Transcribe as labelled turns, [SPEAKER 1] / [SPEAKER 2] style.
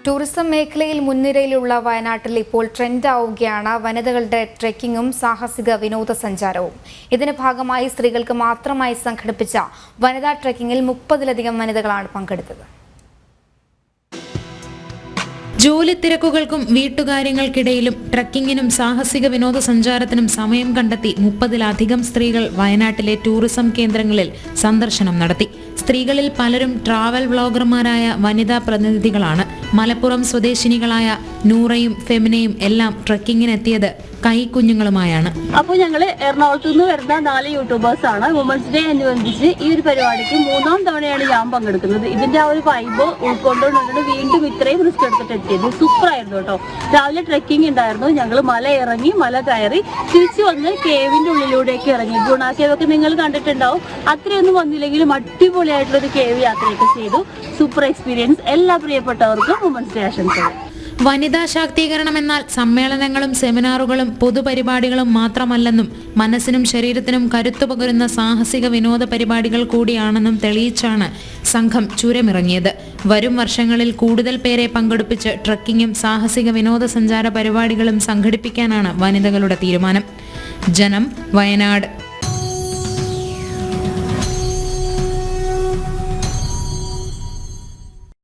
[SPEAKER 1] Tourism മേഖലയിൽ മുൻനിരയിലുള്ള വയനാട്ടിൽ ഇപ്പോൾ ട്രെൻഡ് ആവുകയാണ് വനിതകളുടെ ട്രെക്കിങ്ങും സാഹസിക വിനോദസഞ്ചാരവും. ഇതിന്റെ ഭാഗമായി സ്ത്രീകൾക്ക് മാത്രമായി സംഘടിപ്പിച്ച വനിതാ ട്രെക്കിങ്ങിൽ 30-ലധികം വനിതകളാണ് പങ്കെടുത്തത്.
[SPEAKER 2] ജോലി തിരക്കുകൾക്കും വീട്ടുകാര്യങ്ങൾക്കിടയിലും ട്രക്കിങ്ങിനും സാഹസിക വിനോദസഞ്ചാരത്തിനും സമയം കണ്ടെത്തി 30-ലധികം സ്ത്രീകൾ വയനാട്ടിലെ ടൂറിസം കേന്ദ്രങ്ങളിൽ സന്ദർശനം നടത്തി. സ്ത്രീകളിൽ പലരും ട്രാവൽ വ്ളോഗർമാരായ വനിതാ പ്രതിനിധികളാണ്. മലപ്പുറം സ്വദേശിനികളായ നൂറയും ഫെമിനയും എല്ലാം ട്രക്കിങ്ങിനെത്തിയത് കൈക്കുഞ്ഞുങ്ങളുമായാണ്.
[SPEAKER 3] അപ്പോൾ ഞങ്ങള് എറണാകുളത്തു നിന്ന് വരുന്ന 4 യൂട്യൂബേഴ്സ് ആണ്. വുമൻസ് ഡേ അനുബന്ധിച്ച് ഈ ഒരു പരിപാടിക്ക് 3ാം തവണയാണ് ഞാൻ പങ്കെടുക്കുന്നത്. ഇതിന്റെ ആ ഒരു വൈബ് ഉൾക്കൊണ്ടുകൊണ്ടാണ് വീണ്ടും ഇത്രയും റിസ്ക് എടുത്തിട്ട് എത്തിയത്. സൂപ്പർ ആയിരുന്നു കേട്ടോ. രാവിലെ ട്രെക്കിംഗ് ഉണ്ടായിരുന്നു. ഞങ്ങൾ മല ഇറങ്ങി, മല കയറി, തിരിച്ചു വന്ന് കേവിന്റെ ഉള്ളിലൂടെയൊക്കെ ഇറങ്ങി. ഗുണ കേവൊക്കെ നിങ്ങൾ കണ്ടിട്ടുണ്ടാവും. അത്രയൊന്നും വന്നില്ലെങ്കിലും അടിപൊളിയായിട്ടുള്ളൊരു കേവ് യാത്രയൊക്കെ ചെയ്തു. Super experience. എല്ലാ പ്രിയപ്പെട്ടവർക്കും വുമൻസ് ഡേ ആശംസകൾ.
[SPEAKER 2] വനിതാ ശാക്തീകരണം എന്നാൽ സമ്മേളനങ്ങളും സെമിനാറുകളും പൊതുപരിപാടികളും മാത്രമല്ലെന്നും മനസ്സിനും ശരീരത്തിനും കരുത്തു പകരുന്ന സാഹസിക വിനോദ പരിപാടികൾ കൂടിയാണെന്നും തെളിയിച്ചാണ് സംഘം ചുരമിറങ്ങിയത്. വരും വർഷങ്ങളിൽ കൂടുതൽ പേരെ പങ്കെടുപ്പിച്ച് ട്രക്കിങ്ങും സാഹസിക വിനോദസഞ്ചാര പരിപാടികളും സംഘടിപ്പിക്കാനാണ് വനിതകളുടെ തീരുമാനം. ജനം, വയനാട്.